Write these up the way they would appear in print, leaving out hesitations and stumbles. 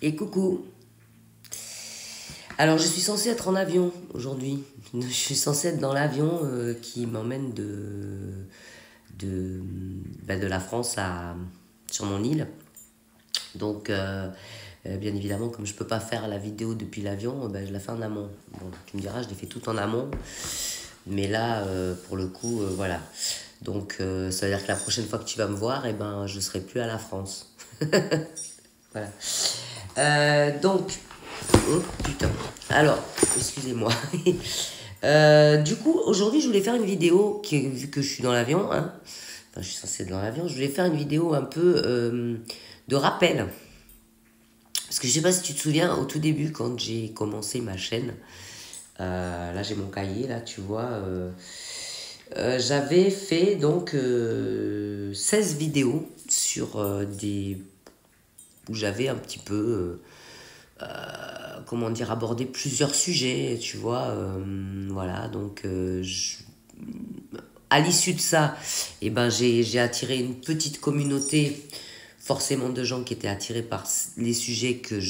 Et coucou. Alors je suis censée être en avion aujourd'hui. Je suis censée être dans l'avion qui m'emmène de la France sur mon île. Donc bien évidemment comme je peux pas faire la vidéo depuis l'avion, je la fais en amont. Bon, tu me diras, je l'ai fait tout en amont. Mais là pour le coup voilà. Donc ça veut dire que la prochaine fois que tu vas me voir, je serai plus à la France. Voilà. Donc, oh putain. Alors, excusez-moi. Du coup, aujourd'hui, je voulais faire une vidéo, vu que je suis dans l'avion, hein, enfin, je suis censée être dans l'avion, je voulais faire une vidéo un peu de rappel. Parce que je sais pas si tu te souviens, au tout début, quand j'ai commencé ma chaîne, là j'ai mon cahier, là tu vois, j'avais fait donc 16 vidéos sur où j'avais un petit peu comment dire, abordé plusieurs sujets, tu vois, voilà, donc à l'issue de ça, j'ai attiré une petite communauté, forcément de gens qui étaient attirés par les sujets que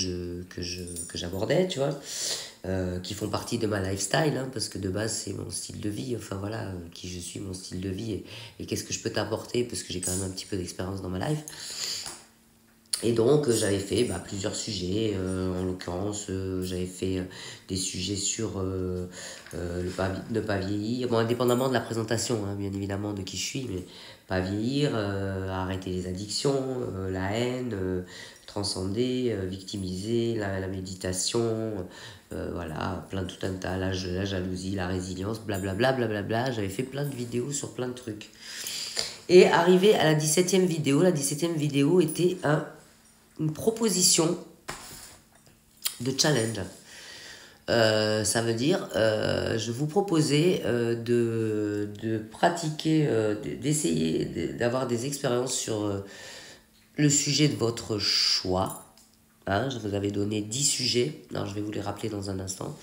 j'abordais, tu vois, qui font partie de ma lifestyle, hein, parce que de base c'est mon style de vie, enfin voilà, qui je suis, mon style de vie, et qu'est-ce que je peux t'apporter, parce que j'ai quand même un petit peu d'expérience dans ma life. Et donc j'avais fait plusieurs sujets, en l'occurrence j'avais fait des sujets sur ne pas vieillir, bon indépendamment de la présentation, hein, bien évidemment de qui je suis, mais pas vieillir, arrêter les addictions, la haine, transcender, victimiser, la méditation, voilà, tout un tas, la jalousie, la résilience, blablabla, blablabla, j'avais fait plein de vidéos sur plein de trucs. Et arrivé à la 17e vidéo, la 17e vidéo était une proposition de challenge. Ça veut dire, je vous proposais de pratiquer, d'essayer d'avoir des expériences sur le sujet de votre choix. Hein, je vous avais donné 10 sujets, alors je vais vous les rappeler dans un instant.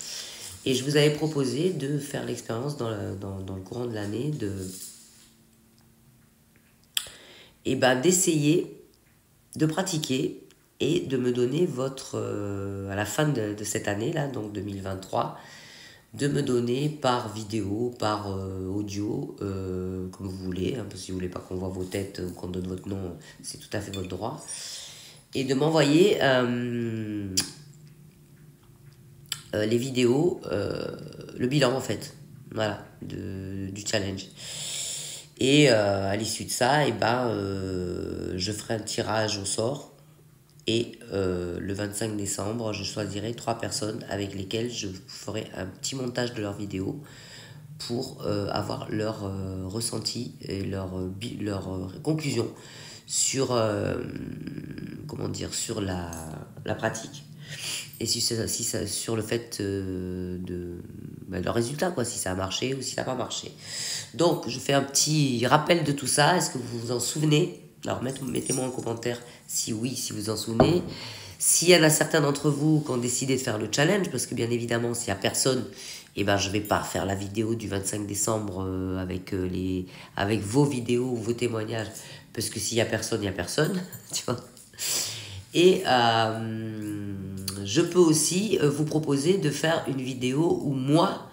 Et je vous avais proposé de faire l'expérience dans le courant de l'année, d'essayer de pratiquer et de me donner à la fin de cette année là, donc 2023, de me donner par vidéo, par audio, comme vous voulez, hein, parce que si vous voulez pas qu'on voit vos têtes ou qu'on donne votre nom, c'est tout à fait votre droit, et de m'envoyer les vidéos, le bilan en fait, voilà, du challenge. Et à l'issue de ça, je ferai un tirage au sort. Et le 25 décembre, je choisirai 3 personnes avec lesquelles je ferai un petit montage de leurs vidéos pour avoir leur ressenti et leur conclusion sur, sur la pratique. Et sur le fait leur résultat, quoi, si ça a marché ou si ça n'a pas marché. Donc, je fais un petit rappel de tout ça. Est-ce que vous vous en souvenez ? Alors, mettez-moi en commentaire si oui, si vous en souvenez. S'il y en a certains d'entre vous qui ont décidé de faire le challenge, parce que bien évidemment, s'il n'y a personne, je ne vais pas faire la vidéo du 25 décembre avec vos vidéos, vos témoignages, parce que s'il n'y a personne, il n'y a personne, tu vois. Et je peux aussi vous proposer de faire une vidéo où moi,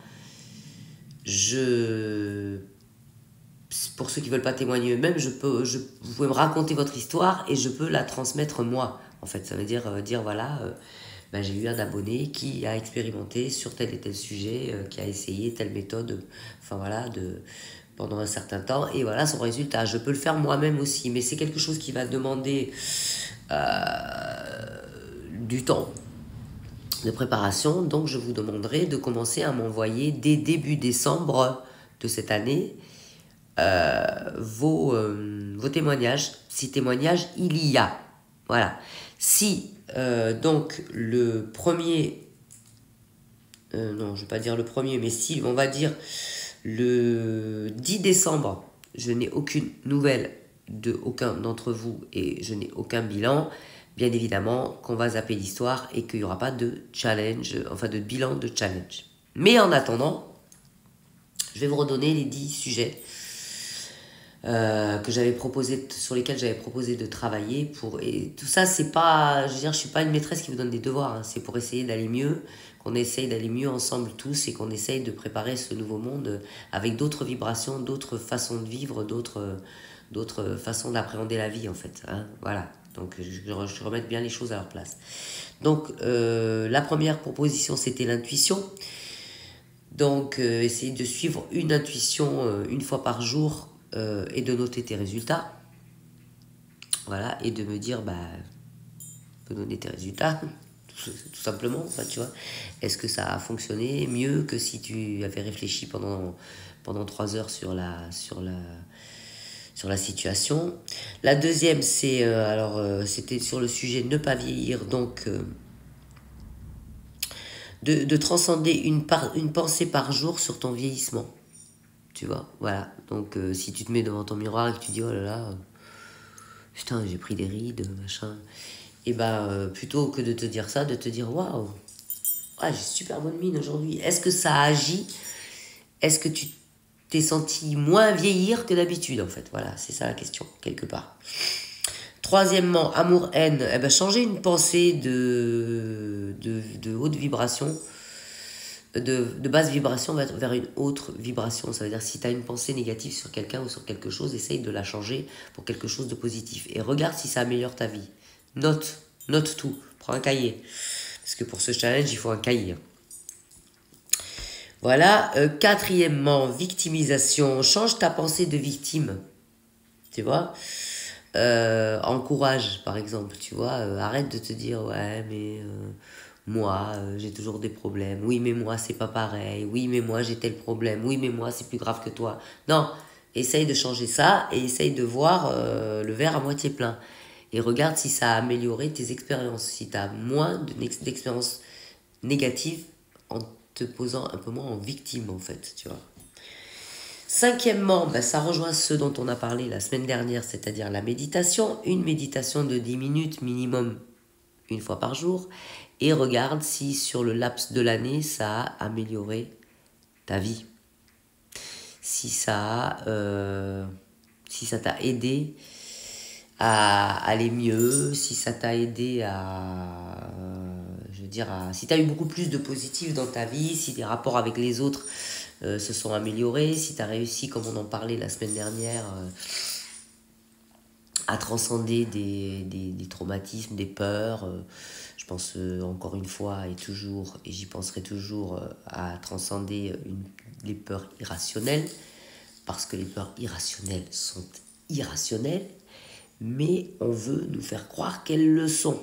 pour ceux qui ne veulent pas témoigner eux-mêmes, vous pouvez me raconter votre histoire et je peux la transmettre moi. En fait, ça veut dire voilà, j'ai eu un abonné qui a expérimenté sur tel et tel sujet, qui a essayé telle méthode, enfin voilà, pendant un certain temps, et voilà son résultat. Je peux le faire moi-même aussi, mais c'est quelque chose qui va demander du temps de préparation, donc je vous demanderai de commencer à m'envoyer dès début décembre de cette année vos témoignages, si témoignages il y a. Voilà. Si donc le premier, non je vais pas dire le premier, mais si on va dire le 10 décembre, je n'ai aucune nouvelle de aucun d'entre vous et je n'ai aucun bilan, bien évidemment qu'on va zapper l'histoire et qu'il n'y aura pas de challenge, enfin de bilan de challenge. Mais en attendant, je vais vous redonner les 10 sujets que j'avais proposé, sur lesquels j'avais proposé de travailler pour, et tout ça, c'est pas, je veux dire, je suis pas une maîtresse qui vous donne des devoirs, hein, c'est pour essayer d'aller mieux, qu'on essaye d'aller mieux ensemble tous et qu'on essaye de préparer ce nouveau monde avec d'autres vibrations, d'autres façons de vivre, d'autres façons d'appréhender la vie en fait, hein, voilà. Donc je remets bien les choses à leur place. Donc la première proposition c'était l'intuition. Donc essayer de suivre une intuition une fois par jour et de noter tes résultats. Voilà, et de me dire, bah, de donner tes résultats, tout simplement, enfin, tu vois. Est-ce que ça a fonctionné mieux que si tu avais réfléchi pendant 3 heures sur la situation. La deuxième, c'est, c'était sur le sujet ne pas vieillir, donc de transcender une pensée par jour sur ton vieillissement. Tu vois, voilà. Donc, si tu te mets devant ton miroir et que tu dis, oh là là, putain, j'ai pris des rides, machin. Et ben, plutôt que de te dire ça, de te dire, waouh, ouais, j'ai super bonne mine aujourd'hui. Est-ce que ça agit? Est-ce que tu t'es senti moins vieillir que d'habitude, en fait? Voilà, c'est ça la question, quelque part. Troisièmement, amour-haine. Eh ben, changer une pensée de haute vibration, de basse vibration vers une autre vibration. Ça veut dire si tu as une pensée négative sur quelqu'un ou sur quelque chose, essaye de la changer pour quelque chose de positif. Et regarde si ça améliore ta vie. Note tout. Prends un cahier. Parce que pour ce challenge, il faut un cahier. Voilà. Quatrièmement, victimisation. Change ta pensée de victime. Tu vois, encourage, par exemple, tu vois, arrête de te dire, ouais, mais moi, j'ai toujours des problèmes, oui, mais moi, c'est pas pareil, oui, mais moi, j'ai tel problème, oui, mais moi, c'est plus grave que toi. Non, essaye de changer ça et essaye de voir le verre à moitié plein. Et regarde si ça a amélioré tes expériences, si tu as moins d'expériences négatives en te posant un peu moins en victime, en fait, tu vois. Cinquièmement, ben, ça rejoint ce dont on a parlé la semaine dernière, c'est-à-dire la méditation. Une méditation de 10 minutes minimum une fois par jour. Et regarde si sur le laps de l'année, ça a amélioré ta vie. Si ça t'a aidé à aller mieux, si ça t'a aidé si tu as eu beaucoup plus de positif dans ta vie, si tes rapports avec les autres se sont améliorés, si tu as réussi, comme on en parlait la semaine dernière, à transcender des traumatismes, des peurs. Je pense encore une fois et j'y penserai toujours à transcender les peurs irrationnelles, parce que les peurs irrationnelles sont irrationnelles, mais on veut nous faire croire qu'elles le sont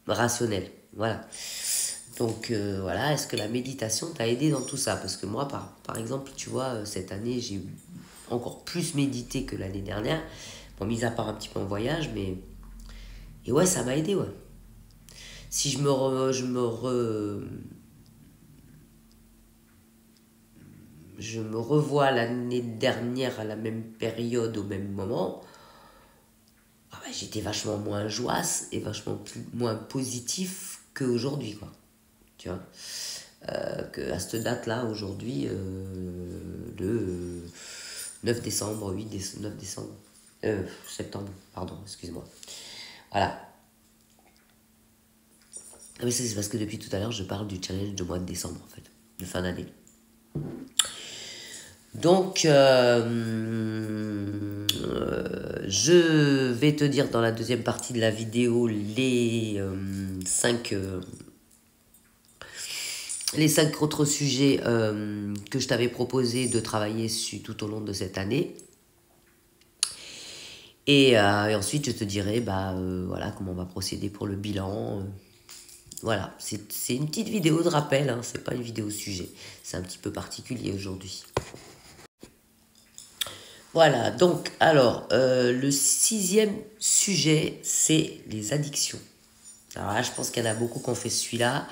rationnelles. Voilà. Donc voilà, est-ce que la méditation t'a aidé dans tout ça? Parce que moi, par exemple, tu vois, cette année, j'ai encore plus médité que l'année dernière. Bon, mis à part un petit peu en voyage, mais... Et ouais, ça m'a aidé, ouais. Si je me revois l'année dernière à la même période, au même moment, ah bah, j'étais vachement moins joasse et moins positif qu'aujourd'hui, quoi. Tu vois, qu'à cette date-là, aujourd'hui, le 9 décembre, 9 décembre, septembre, pardon, excuse-moi. Voilà. Ah, mais c'est parce que depuis tout à l'heure, je parle du challenge de mois de décembre, en fait, de fin d'année. Donc, je vais te dire dans la deuxième partie de la vidéo les 5 autres sujets que je t'avais proposé de travailler tout au long de cette année. Et ensuite, je te dirai voilà, comment on va procéder pour le bilan. Voilà, c'est une petite vidéo de rappel, hein, c'est pas une vidéo sujet. C'est un petit peu particulier aujourd'hui. Voilà, donc, alors, le 6e sujet, c'est les addictions. Alors là, je pense qu'il y en a beaucoup qui ont fait celui-là,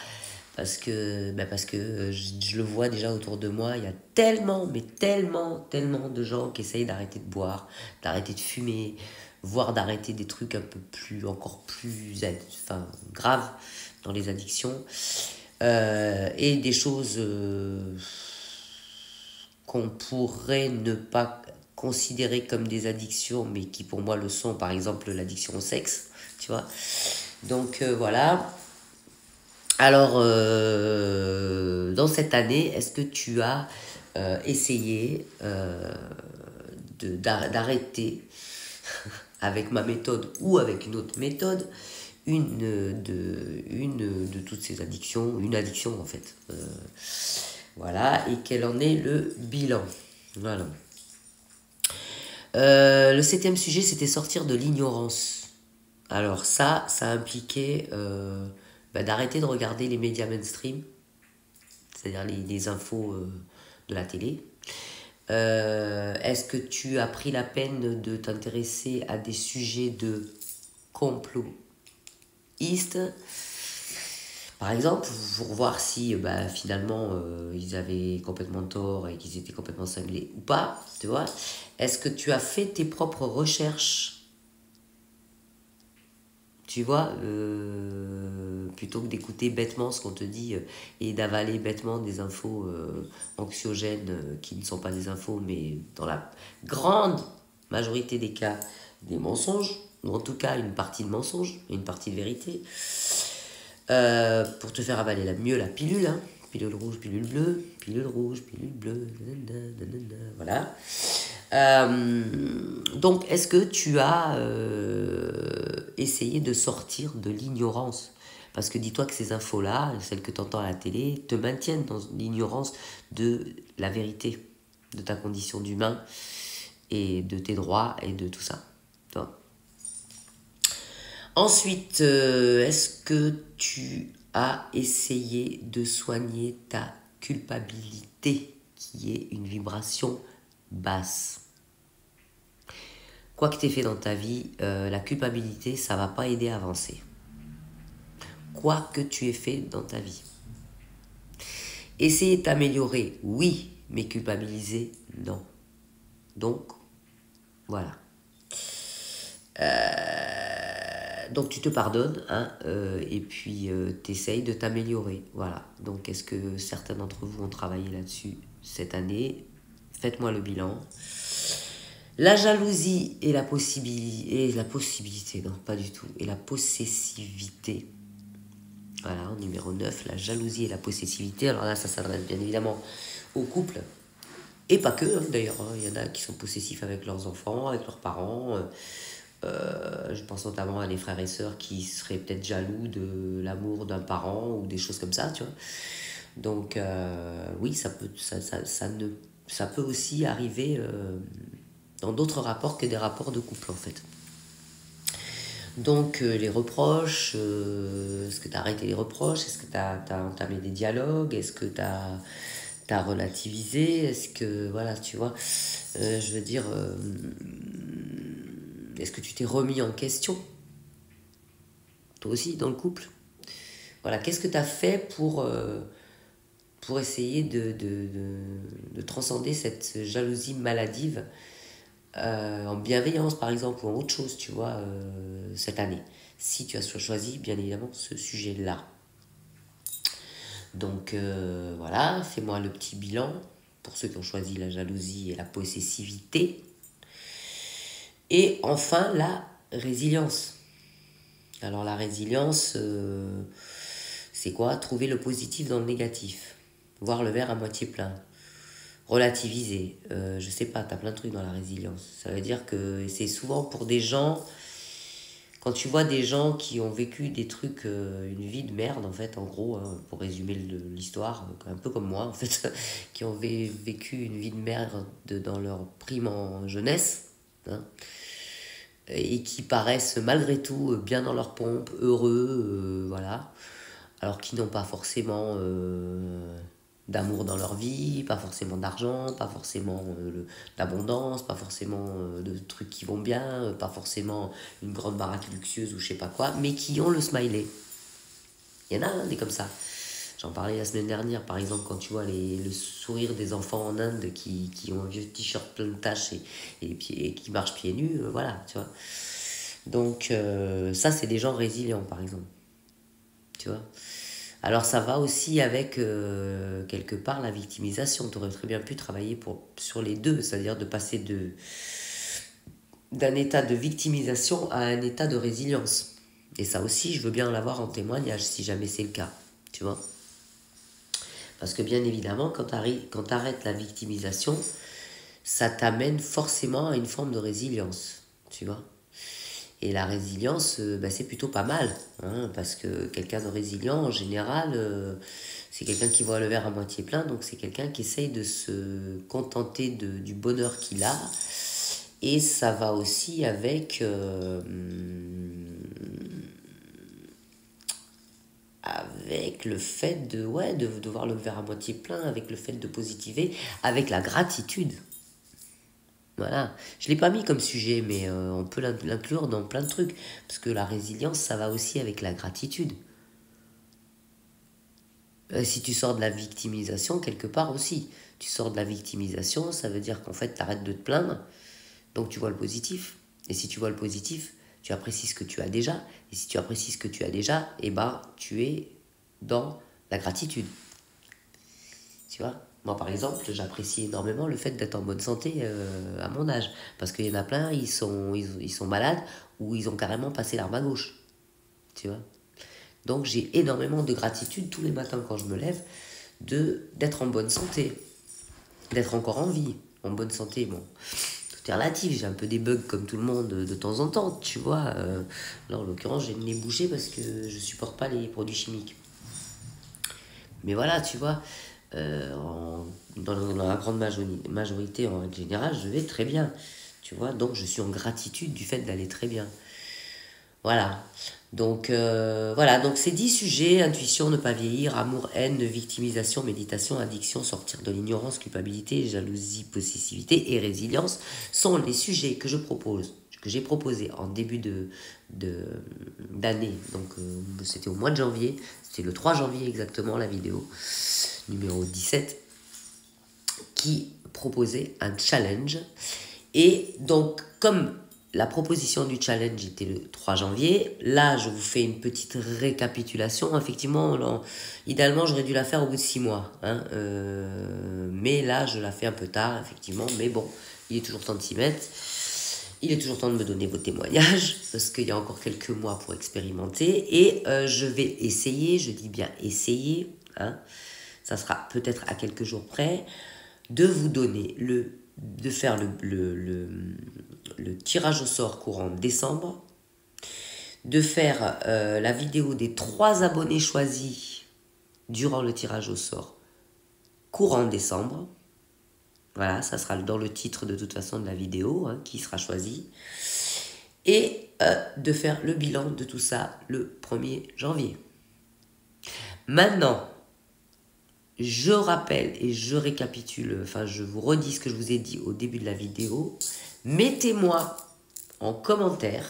parce que je le vois déjà autour de moi, il y a tellement, mais tellement, tellement de gens qui essayent d'arrêter de boire, d'arrêter de fumer, voire d'arrêter des trucs encore plus graves dans les addictions, et des choses qu'on pourrait ne pas considérées comme des addictions, mais qui pour moi le sont, par exemple l'addiction au sexe, tu vois. Donc voilà. Alors, dans cette année, est-ce que tu as essayé d'arrêter avec ma méthode ou avec une autre méthode une de toutes ces addictions, une addiction en fait. Voilà, et quel en est le bilan. Voilà. Le septième sujet, c'était sortir de l'ignorance. Alors ça impliquait d'arrêter de regarder les médias mainstream, c'est-à-dire les infos de la télé. Est-ce que tu as pris la peine de t'intéresser à des sujets de complotistes, par exemple, pour voir si finalement ils avaient complètement tort et qu'ils étaient complètement cinglés ou pas, tu vois? Est-ce que tu as fait tes propres recherches, tu vois, plutôt que d'écouter bêtement ce qu'on te dit et d'avaler bêtement des infos anxiogènes qui ne sont pas des infos, mais dans la grande majorité des cas, des mensonges, ou en tout cas une partie de mensonge et une partie de vérité, pour te faire avaler mieux la pilule, hein. Pilule rouge, pilule bleue, pilule rouge, pilule bleue, voilà. Donc, est-ce que tu as essayé de sortir de l'ignorance? Parce que dis-toi que ces infos-là, celles que tu entends à la télé, te maintiennent dans l'ignorance de la vérité, de ta condition d'humain et de tes droits et de tout ça. Ensuite, est-ce que tu as essayé de soigner ta culpabilité, qui est une vibration basse? Quoi que tu aies fait dans ta vie, la culpabilité, ça va pas aider à avancer. Quoi que tu aies fait dans ta vie. Essayer de t'améliorer, oui, mais culpabiliser, non. Donc, voilà. Donc tu te pardonnes, hein, et puis tu essayes de t'améliorer. Voilà. Donc est-ce que certains d'entre vous ont travaillé là-dessus cette année? Faites-moi le bilan. La jalousie et la possibilité, non, pas du tout, et la possessivité. Voilà, numéro 9, la jalousie et la possessivité. Alors là, ça s'adresse bien évidemment au couple. Et pas que, hein, d'ailleurs. Il y en a qui sont possessifs avec leurs enfants, avec leurs parents. Je pense notamment à des frères et sœurs qui seraient peut-être jaloux de l'amour d'un parent ou des choses comme ça, tu vois. Donc, oui, ça peut aussi arriver dans d'autres rapports que des rapports de couple, en fait. Donc, les reproches, est-ce que tu as arrêté les reproches? Est-ce que tu as entamé des dialogues? Est-ce que tu as relativisé? Est-ce que, voilà, tu vois, je veux dire, est-ce que tu t'es remis en question? Toi aussi, dans le couple? Voilà, qu'est-ce que tu as fait pour essayer de transcender cette jalousie maladive en bienveillance, par exemple, ou en autre chose, tu vois, cette année? Si tu as choisi, bien évidemment, ce sujet-là. Donc, voilà, fais-moi le petit bilan pour ceux qui ont choisi la jalousie et la possessivité. Et enfin, la résilience. Alors, la résilience, c'est quoi? Trouver le positif dans le négatif. Voir le verre à moitié plein. Relativiser. Je sais pas, t'as plein de trucs dans la résilience. Ça veut dire que c'est souvent pour des gens, quand tu vois des gens qui ont vécu des trucs, une vie de merde en fait, en gros, hein, pour résumer l'histoire, un peu comme moi en fait, qui ont vécu une vie de merde dans leur prime en jeunesse, hein, et qui paraissent malgré tout bien dans leur pompe, heureux, voilà, alors qu'ils n'ont pas forcément d'amour dans leur vie, pas forcément d'argent, pas forcément d'abondance, pas forcément de trucs qui vont bien, pas forcément une grande baraque luxueuse ou je sais pas quoi, mais qui ont le smiley. Il y en a des comme ça. J'en parlais la semaine dernière, par exemple, quand tu vois le sourire des enfants en Inde qui ont un vieux t-shirt plein de taches et qui marchent pieds nus, voilà, tu vois. Donc, ça, c'est des gens résilients, par exemple. Tu vois. Alors ça va aussi avec, quelque part, la victimisation. Tu aurais très bien pu travailler sur les deux, c'est-à-dire de passer d'un état de victimisation à un état de résilience. Et ça aussi, je veux bien l'avoir en témoignage, si jamais c'est le cas, tu vois. Parce que bien évidemment, quand tu arrêtes la victimisation, ça t'amène forcément à une forme de résilience, tu vois. Et la résilience, c'est plutôt pas mal, hein, parce que quelqu'un de résilient, en général, c'est quelqu'un qui voit le verre à moitié plein, donc c'est quelqu'un qui essaye de se contenter du bonheur qu'il a. Et ça va aussi avec le fait de voir le verre à moitié plein, avec le fait de positiver, avec la gratitude. Voilà, je ne l'ai pas mis comme sujet, mais on peut l'inclure dans plein de trucs, parce que la résilience, ça va aussi avec la gratitude. Si tu sors de la victimisation, quelque part aussi, tu sors de la victimisation, ça veut dire qu'en fait, tu arrêtes de te plaindre, donc tu vois le positif. Et si tu vois le positif, tu apprécies ce que tu as déjà. Et si tu apprécies ce que tu as déjà, eh ben, tu es dans la gratitude. Tu vois, moi par exemple, j'apprécie énormément le fait d'être en bonne santé à mon âge. Parce qu'il y en a plein, ils sont malades ou ils ont carrément passé l'arme à gauche. Tu vois. Donc j'ai énormément de gratitude tous les matins quand je me lève d'être en bonne santé, d'être encore en vie, en bonne santé. Bon, tout est relatif, j'ai un peu des bugs comme tout le monde de temps en temps, tu vois. Là en l'occurrence, j'ai le nez bouché parce que je supporte pas les produits chimiques. Mais voilà, tu vois, dans la grande majorité en règle générale, je vais très bien. Tu vois, donc je suis en gratitude du fait d'aller très bien. Voilà. Donc ces 10 sujets, intuition, ne pas vieillir, amour, haine, victimisation, méditation, addiction, sortir de l'ignorance, culpabilité, jalousie, possessivité et résilience, sont les sujets que j'ai proposé en début d'année. Donc c'était au mois de janvier, c'était le 3 janvier exactement la vidéo, numéro 17, qui proposait un challenge. Et donc, comme la proposition du challenge était le 3 janvier, là, je vous fais une petite récapitulation. Effectivement, idéalement, j'aurais dû la faire au bout de 6 mois. Hein, mais là, je la fais un peu tard, effectivement. Mais bon, il est toujours temps de s'y mettre. Il est toujours temps de me donner vos témoignages, parce qu'il y a encore quelques mois pour expérimenter. Et je vais essayer, je dis bien essayer, hein, ça sera peut-être à quelques jours près, de vous donner de faire le tirage au sort courant décembre, de faire la vidéo des 3 abonnés choisis durant le tirage au sort courant décembre. Voilà, ça sera dans le titre de toute façon de la vidéo, hein, qui sera choisi. Et de faire le bilan de tout ça le 1er janvier. Maintenant, je rappelle et je récapitule, enfin je vous redis ce que je vous ai dit au début de la vidéo. Mettez-moi en commentaire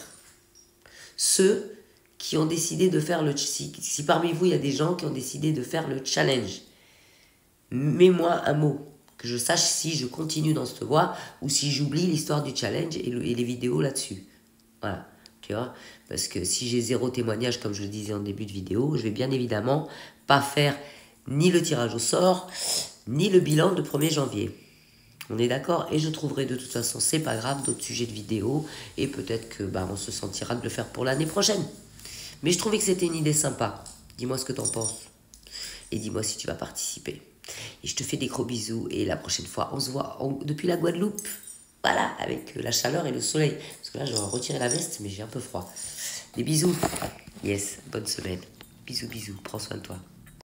ceux qui ont décidé de faire si parmi vous il y a des gens qui ont décidé de faire le challenge. Mets-moi un mot, que je sache si je continue dans cette voie ou si j'oublie l'histoire du challenge et les vidéos là-dessus. Voilà, tu vois, parce que si j'ai 0 témoignage comme je le disais en début de vidéo, je vais bien évidemment pas faire ni le tirage au sort, ni le bilan de 1er janvier. On est d'accord? Et je trouverai de toute façon, c'est pas grave, d'autres sujets de vidéo, et peut-être que on se sentira de le faire pour l'année prochaine. Mais je trouvais que c'était une idée sympa. Dis-moi ce que t'en penses. Et dis-moi si tu vas participer. Et je te fais des gros bisous, et la prochaine fois, on se voit depuis la Guadeloupe. Voilà, avec la chaleur et le soleil. Parce que là, j'aurais retiré la veste, mais j'ai un peu froid. Des bisous. Yes, bonne semaine. Bisous, bisous. Prends soin de toi.